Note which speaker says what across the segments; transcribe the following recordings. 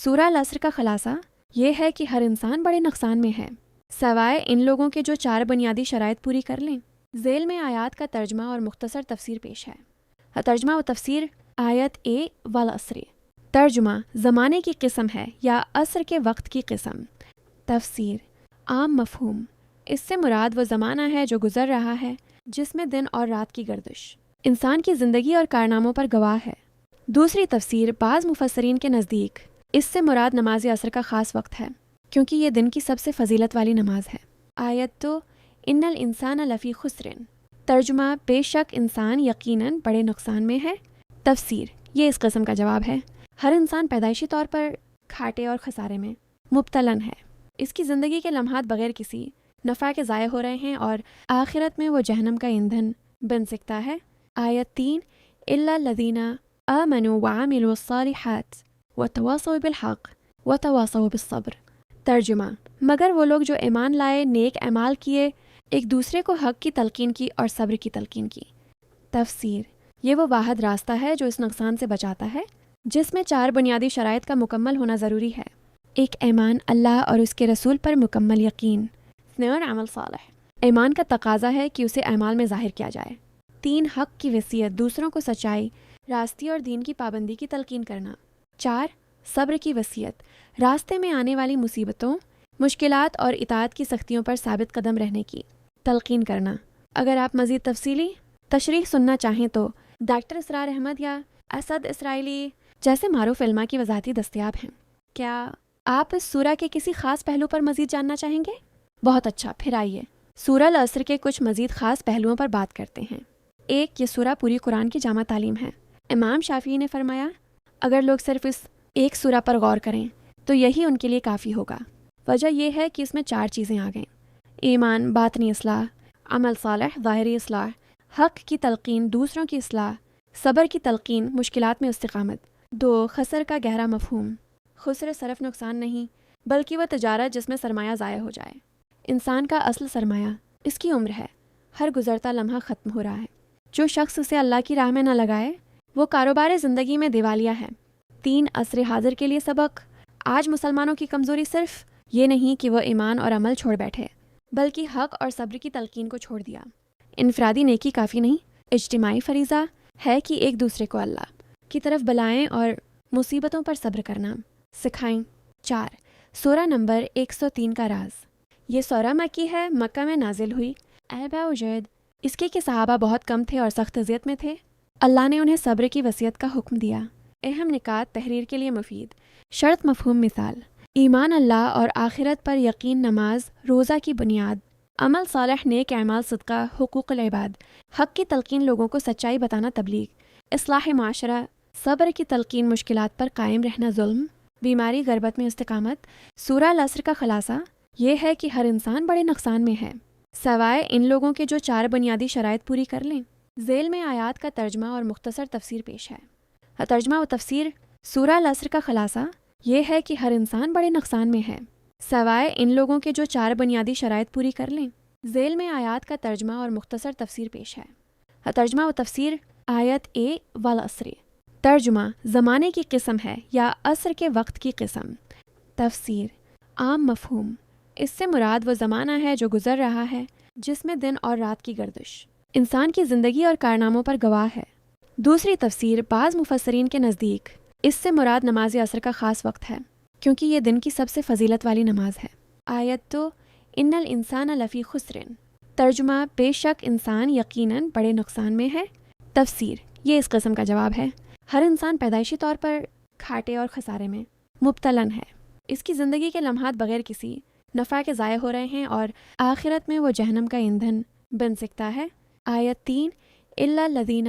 Speaker 1: سورہ العصر کا خلاصہ یہ ہے کہ ہر انسان بڑے نقصان میں ہے سوائے ان لوگوں کے جو 4 بنیادی شرائط پوری کر لیں۔ ذیل میں آیات کا ترجمہ اور مختصر تفسیر پیش ہے۔ ترجمہ و تفسیر آیت والعصر۔ ترجمہ زمانے کی قسم ہے یا عصر کے وقت کی قسم۔ تفسیر عام مفہوم، اس سے مراد وہ زمانہ ہے جو گزر رہا ہے جس میں دن اور رات کی گردش انسان کی زندگی اور کارناموں پر گواہ ہے۔ دوسری تفسیر بعض مفسرین کے نزدیک اس سے مراد نماز عصر کا خاص وقت ہے کیونکہ یہ دن کی سب سے فضیلت والی نماز ہے۔ آیت تو ان الانسان لفی خسر۔ ترجمہ بے شک انسان یقیناً بڑے نقصان میں ہے۔ تفسیر یہ اس قسم کا جواب ہے، ہر انسان پیدائشی طور پر گھاٹے اور خسارے میں مبتلا ہے۔ اس کی زندگی کے لمحات بغیر کسی نفع کے ضائع ہو رہے ہیں اور آخرت میں وہ جہنم کا ایندھن بن سکتا ہے۔ آیت 3 الا الذین آمنوا وعملوا الصالحات وتواصوا بالحق وتواصوا بالصبر۔ ترجمہ مگر وہ لوگ جو ایمان لائے، نیک اعمال کیے، ایک دوسرے کو حق کی تلقین کی اور صبر کی تلقین کی۔ تفسیر یہ وہ واحد راستہ ہے جو اس نقصان سے بچاتا ہے جس میں 4 بنیادی شرائط کا مکمل ہونا ضروری ہے۔ ایک ایمان اللہ اور اس کے رسول پر مکمل یقین، اور عمل صالح۔ ایمان کا تقاضا ہے کہ اسے اعمال میں ظاہر کیا جائے۔ 3 حق کی وصیت، دوسروں کو سچائی، راستی اور دین کی پابندی کی تلقین کرنا۔ 4 صبر کی وصیت، راستے میں آنے والی مصیبتوں، مشکلات اور اطاعت کی سختیوں پر ثابت قدم رہنے کی تلقین کرنا۔ اگر آپ مزید تفصیلی تشریح سننا چاہیں تو ڈاکٹر اسرار احمد یا اسد اسرائیلی جیسے معروف علماء کی وضاحتیں دستیاب ہیں۔ کیا آپ اس سورہ کے کسی خاص پہلو پر مزید جاننا چاہیں گے؟ بہت اچھا، پھر آئیے سورہ العصر کے کچھ مزید خاص پہلوؤں پر بات کرتے ہیں۔ 1 یہ سورہ پوری قرآن کی جامع تعلیم ہے۔ امام شافعی نے فرمایا اگر لوگ صرف اس ایک سورہ پر غور کریں تو یہی ان کے لیے کافی ہوگا۔ وجہ یہ ہے کہ اس میں 4 چیزیں آ گئیں: ایمان، باطنی اصلاح، عمل صالح، ظاہری اصلاح، حق کی تلقین، دوسروں کی اصلاح، صبر کی تلقین، مشکلات میں استقامت۔ 2 خسر کا گہرا مفہوم، خسر صرف نقصان نہیں بلکہ وہ تجارت جس میں سرمایہ ضائع ہو جائے۔ انسان کا اصل سرمایہ اس کی عمر ہے، ہر گزرتا لمحہ ختم ہو رہا ہے۔ جو شخص اسے اللہ کی راہ میں نہ لگائے وہ کاروبار زندگی میں دیوالیہ ہے۔ 3 عصر حاضر کے لیے سبق، آج مسلمانوں کی کمزوری صرف یہ نہیں کہ وہ ایمان اور عمل چھوڑ بیٹھے بلکہ حق اور صبر کی تلقین کو چھوڑ دیا۔ انفرادی نیکی کافی نہیں، اجتماعی فریضہ ہے کہ ایک دوسرے کو اللہ کی طرف بلائیں اور مصیبتوں پر صبر کرنا سکھائیں۔ 4 سورہ نمبر 103 کا راز، یہ سورہ مکی ہے، مکہ میں نازل ہوئی۔ اے باوجود اس کے کہ صحابہ بہت کم تھے اور سخت اذیت میں تھے، اللہ نے انہیں صبر کی وصیت کا حکم دیا۔ اہم نکات تحریر کے لیے مفید۔ شرط مفہوم مثال، ایمان اللہ اور آخرت پر یقین، نماز روزہ کی بنیاد، عمل صالح، نیک اعمال، صدقہ، حقوق العباد، حق کی تلقین، لوگوں کو سچائی بتانا، تبلیغ، اصلاح معاشرہ، صبر کی تلقین، مشکلات پر قائم رہنا، ظلم، بیماری، غربت میں استقامت۔ سورہ العصر کا خلاصہ یہ ہے کہ ہر انسان بڑے نقصان میں ہے سوائے ان لوگوں کے جو 4 بنیادی شرائط پوری کر لیں۔ ذیل میں آیات کا ترجمہ اور مختصر تفسیر پیش ہے۔ ترجمہ و تفسیر سورہ العصر کا خلاصہ یہ ہے کہ ہر انسان بڑے نقصان میں ہے سوائے ان لوگوں کے جو 4 بنیادی شرائط پوری کر لیں۔ ذیل میں آیات کا ترجمہ اور مختصر تفسیر پیش ہے۔ ترجمہ و تفسیر آیت والعصر۔ ترجمہ زمانے کی قسم ہے یا عصر کے وقت کی قسم۔ تفسیر عام مفہوم، اس سے مراد وہ زمانہ ہے جو گزر رہا ہے جس میں دن اور رات کی گردش انسان کی زندگی اور کارناموں پر گواہ ہے۔ دوسری تفسیر بعض مفسرین کے نزدیک اس سے مراد نماز عصر کا خاص وقت ہے کیونکہ یہ دن کی سب سے فضیلت والی نماز ہے۔ آیت تو ان الانسان لفی خسر۔ ترجمہ بے شک انسان یقیناً بڑے نقصان میں ہے۔ تفسیر یہ اس قسم کا جواب ہے، ہر انسان پیدائشی طور پر گھاٹے اور خسارے میں مبتلا ہے۔ اس کی زندگی کے لمحات بغیر کسی نفع کے ضائع ہو رہے ہیں اور آخرت میں وہ جہنم کا ایندھن بن سکتا ہے۔ آیت 3 الا الذین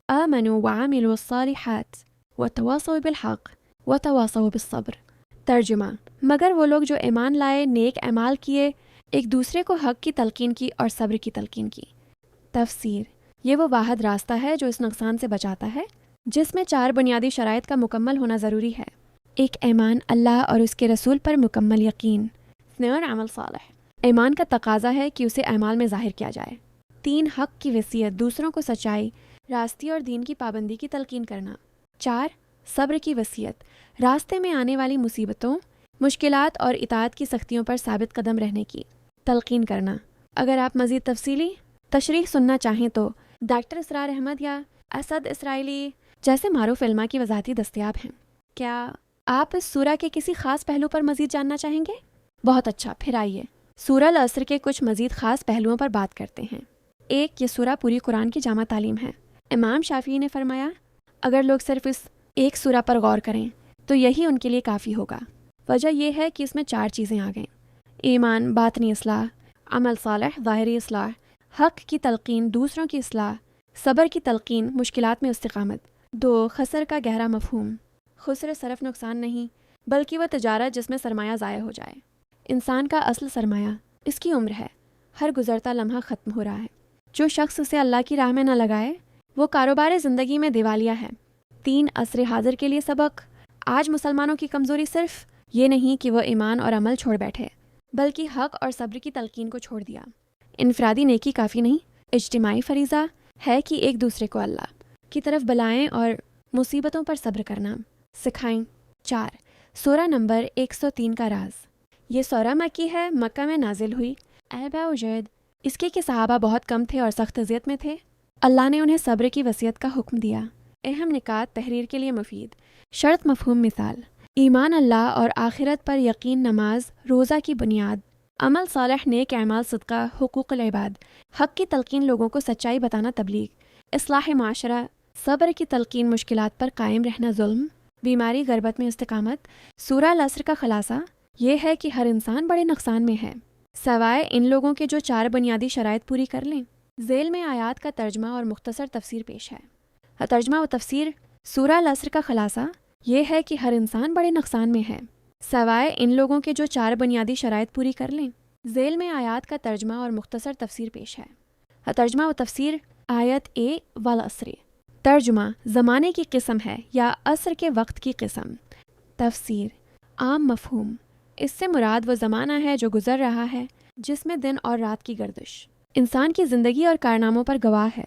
Speaker 1: آمنوا وعملوا الصالحات وتواصوا بالحق وتواصوا بالصبر۔ ترجمہ مگر وہ لوگ جو ایمان لائے، نیک اعمال کیے، ایک دوسرے کو حق کی تلقین کی اور صبر کی تلقین کی۔ تفسیر یہ وہ واحد راستہ ہے جو اس نقصان سے بچاتا ہے جس میں 4 بنیادی شرائط کا مکمل ہونا ضروری ہے۔ ایک ایمان اللہ اور اس کے رسول پر مکمل یقین، اور عمل صالح۔ ایمان کا تقاضا ہے کہ اسے اعمال میں ظاہر کیا جائے۔ 3 حق کی وصیت، دوسروں کو سچائی، راستی اور دین کی پابندی کی تلقین کرنا۔ 4 صبر کی وصیت، راستے میں آنے والی مصیبتوں، مشکلات اور اطاعت کی سختیوں پر ثابت قدم رہنے کی تلقین کرنا۔ اگر آپ مزید تفصیلی تشریح سننا چاہیں تو ڈاکٹر اسرار احمد یا اسد اسرائیلی جیسے معروف علماء کی وضاحتیں دستیاب ہیں۔ کیا آپ اس سورہ کے کسی خاص پہلو پر مزید جاننا چاہیں گے؟ بہت اچھا، پھر آئیے سورہ العصر کے کچھ مزید خاص پہلوؤں پر بات کرتے ہیں۔ ایک، یہ سورہ پوری قرآن کی جامع تعلیم ہے۔ امام شافعی نے فرمایا، اگر لوگ صرف اس ایک سورہ پر غور کریں تو یہی ان کے لیے کافی ہوگا۔ وجہ یہ ہے کہ اس میں 4 چیزیں آ گئیں: ایمان، باطنی اصلاح، عمل صالح، ظاہری اصلاح، حق کی تلقین، دوسروں کی اصلاح، صبر کی تلقین، مشکلات میں استقامت۔ 2، خسر کا گہرا مفہوم۔ خسر صرف نقصان نہیں بلکہ وہ تجارت جس میں سرمایہ ضائع ہو جائے۔ انسان کا اصل سرمایہ اس کی عمر ہے، ہر گزرتا لمحہ ختم ہو رہا ہے۔ جو شخص اسے اللہ کی راہ میں نہ لگائے وہ کاروبار زندگی میں دیوالیہ ہے۔ 3، عصر حاضر کے لیے سبق۔ آج مسلمانوں کی کمزوری صرف یہ نہیں کہ وہ ایمان اور عمل چھوڑ بیٹھے، بلکہ حق اور صبر کی تلقین کو چھوڑ دیا۔ انفرادی نیکی کافی نہیں، اجتماعی فریضہ ہے کہ ایک دوسرے کو اللہ کی طرف بلائیں اور مصیبتوں پر صبر کرنا سکھائیں۔ 4، سورہ نمبر 103 کا راز۔ یہ سورہ مکی ہے، مکہ میں نازل ہوئی۔ اے باوجود اس کے کہ صحابہ بہت کم تھے اور سخت اذیت میں تھے، اللہ نے انہیں صبر کی وصیت کا حکم دیا۔ اہم نکات تحریر کے لیے مفید۔ شرط، مفہوم، مثال: ایمان اللہ اور آخرت پر یقین، نماز روزہ کی بنیاد، عمل صالح، نیک اعمال، صدقہ، حقوق العباد، حق کی تلقین، لوگوں کو سچائی بتانا، تبلیغ، اصلاح معاشرہ، صبر کی تلقین، مشکلات پر قائم رہنا، ظلم، بیماری، غربت میں استقامت۔ سورہ العصر کا خلاصہ یہ ہے کہ ہر انسان بڑے نقصان میں ہے سوائے ان لوگوں کے جو 4 بنیادی شرائط پوری کر لیں۔ ذیل میں آیات کا ترجمہ اور مختصر تفسیر پیش ہے۔ ترجمہ و تفسیر: سورہ العصر کا خلاصہ یہ ہے کہ ہر انسان بڑے نقصان میں ہے سوائے ان لوگوں کے جو 4 بنیادی شرائط پوری کر لیں۔ ذیل میں آیات کا ترجمہ اور مختصر تفسیر پیش ہے۔ ترجمہ و تفسیر: آیت اے والعصر۔ ترجمہ: زمانے کی قسم ہے یا عصر کے وقت کی قسم۔ تفسیر: عام مفہوم، اس سے مراد وہ زمانہ ہے جو گزر رہا ہے جس میں دن اور رات کی گردش انسان کی زندگی اور کارناموں پر گواہ ہے۔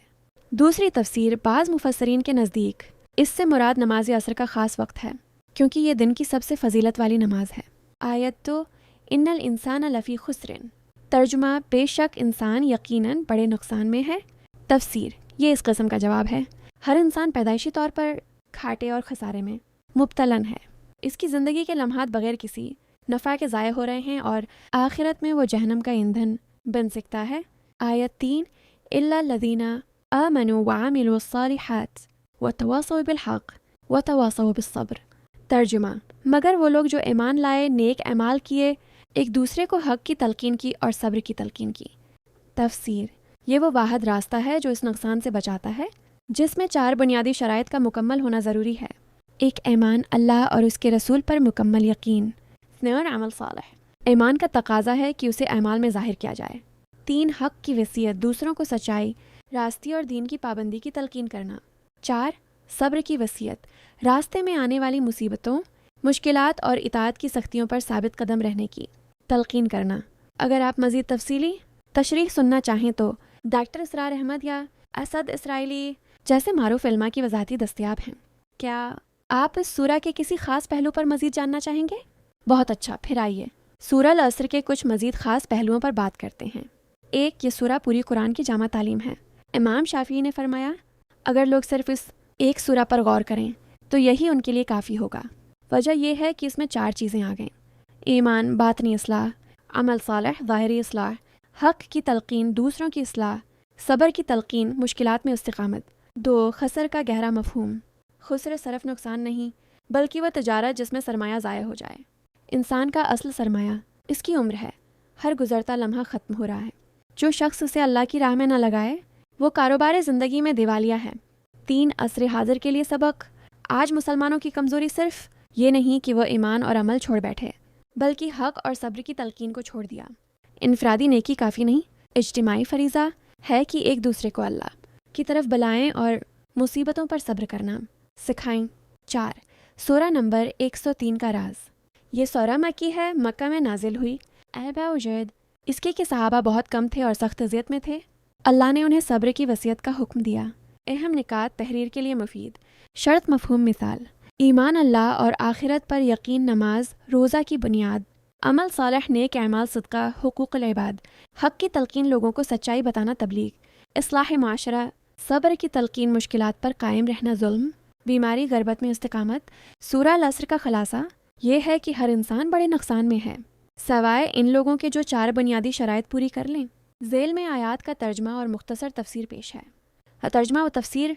Speaker 1: دوسری تفسیر: بعض مفسرین کے نزدیک اس سے مراد نماز عصر کا خاص وقت ہے کیونکہ یہ دن کی سب سے فضیلت والی نماز ہے۔ آیت 2: ان الانسان لفی خسر۔ ترجمہ: بے شک انسان یقیناً بڑے نقصان میں ہے۔ تفسیر: یہ اس قسم کا جواب ہے، ہر انسان پیدائشی طور پر گھاٹے اور خسارے میں مبتلا ہے۔ اس کی زندگی کے لمحات بغیر کسی نفع کے ضائع ہو رہے ہیں اور آخرت میں وہ جہنم کا ایندھن بن سکتا ہے۔ آیت 3: الا الذین آمنوا وعملوا الصالحات وتواصوا بالحق وتواصوا بالصبر۔ ترجمہ: مگر وہ لوگ جو ایمان لائے، نیک اعمال کیے، ایک دوسرے کو حق کی تلقین کی اور صبر کی تلقین کی۔ تفسیر: یہ وہ واحد راستہ ہے جو اس نقصان سے بچاتا ہے جس میں 4 بنیادی شرائط کا مکمل ہونا ضروری ہے۔ ایک، ایمان اللہ اور اس کے رسول پر مکمل یقین۔ 2، عمل صالح، ایمان کا تقاضا ہے کہ اسے اعمال میں ظاہر کیا جائے۔ 3، حق کی وصیت، دوسروں کو سچائی، راستی اور دین کی پابندی کی تلقین کرنا۔ 4، صبر کی وصیت، راستے میں آنے والی مصیبتوں، مشکلات اور اطاعت کی سختیوں پر ثابت قدم رہنے کی تلقین کرنا۔ اگر آپ مزید تفصیلی تشریح سننا چاہیں تو ڈاکٹر اسرار احمد یا اسد اسرائیلی جیسے معروف علماء کی وضاحتیں دستیاب ہیں۔ کیا آپ اس سورہ کے کسی خاص پہلو پر مزید جاننا چاہیں گے؟ بہت اچھا، پھر آئیے سورہ العصر کے کچھ مزید خاص پہلوؤں پر بات کرتے ہیں۔ ایک، یہ سورہ پوری قرآن کی جامع تعلیم ہے۔ امام شافعی نے فرمایا، اگر لوگ صرف اس ایک سورہ پر غور کریں تو یہی ان کے لیے کافی ہوگا۔ وجہ یہ ہے کہ اس میں 4 چیزیں آ گئیں: ایمان، باطنی اصلاح، عمل صالح، ظاہری اصلاح، حق کی تلقین، دوسروں کی اصلاح، صبر کی تلقین، مشکلات میں استقامت۔ 2، خسر کا گہرا مفہوم۔ خسر صرف نقصان نہیں بلکہ وہ تجارت جس میں سرمایہ ضائع ہو جائے۔ انسان کا اصل سرمایہ اس کی عمر ہے، ہر گزرتا لمحہ ختم ہو رہا ہے۔ جو شخص اسے اللہ کی راہ میں نہ لگائے وہ کاروبار زندگی میں دیوالیہ ہے۔ 3، عصر حاضر کے لیے سبق۔ آج مسلمانوں کی کمزوری صرف یہ نہیں کہ وہ ایمان اور عمل چھوڑ بیٹھے، بلکہ حق اور صبر کی تلقین کو چھوڑ دیا۔ انفرادی نیکی کافی نہیں، اجتماعی فریضہ ہے کہ ایک دوسرے کو اللہ کی طرف بلائیں اور مصیبتوں پر صبر کرنا سکھائیں۔ 4، سورہ نمبر 103 کا راز۔ یہ سورہ مکی ہے، مکہ میں نازل ہوئی۔ اے باوجود اس کے کہ صحابہ بہت کم تھے اور سخت اذیت میں تھے، اللہ نے انہیں صبر کی وصیت کا حکم دیا۔ اہم نکات تحریر کے لیے مفید۔ شرط، مفہوم، مثال: ایمان اللہ اور آخرت پر یقین، نماز روزہ کی بنیاد، عمل صالح، نیک اعمال، صدقہ، حقوق العباد، حق کی تلقین، لوگوں کو سچائی بتانا، تبلیغ، اصلاح معاشرہ، صبر کی تلقین، مشکلات پر قائم رہنا، ظلم، بیماری، غربت میں استقامت۔ سورہ العصر کا خلاصہ یہ ہے کہ ہر انسان بڑے نقصان میں ہے سوائے ان لوگوں کے جو 4 بنیادی شرائط پوری کر لیں۔ ذیل میں آیات کا ترجمہ اور مختصر تفسیر پیش ہے۔ ترجمہ و تفسیر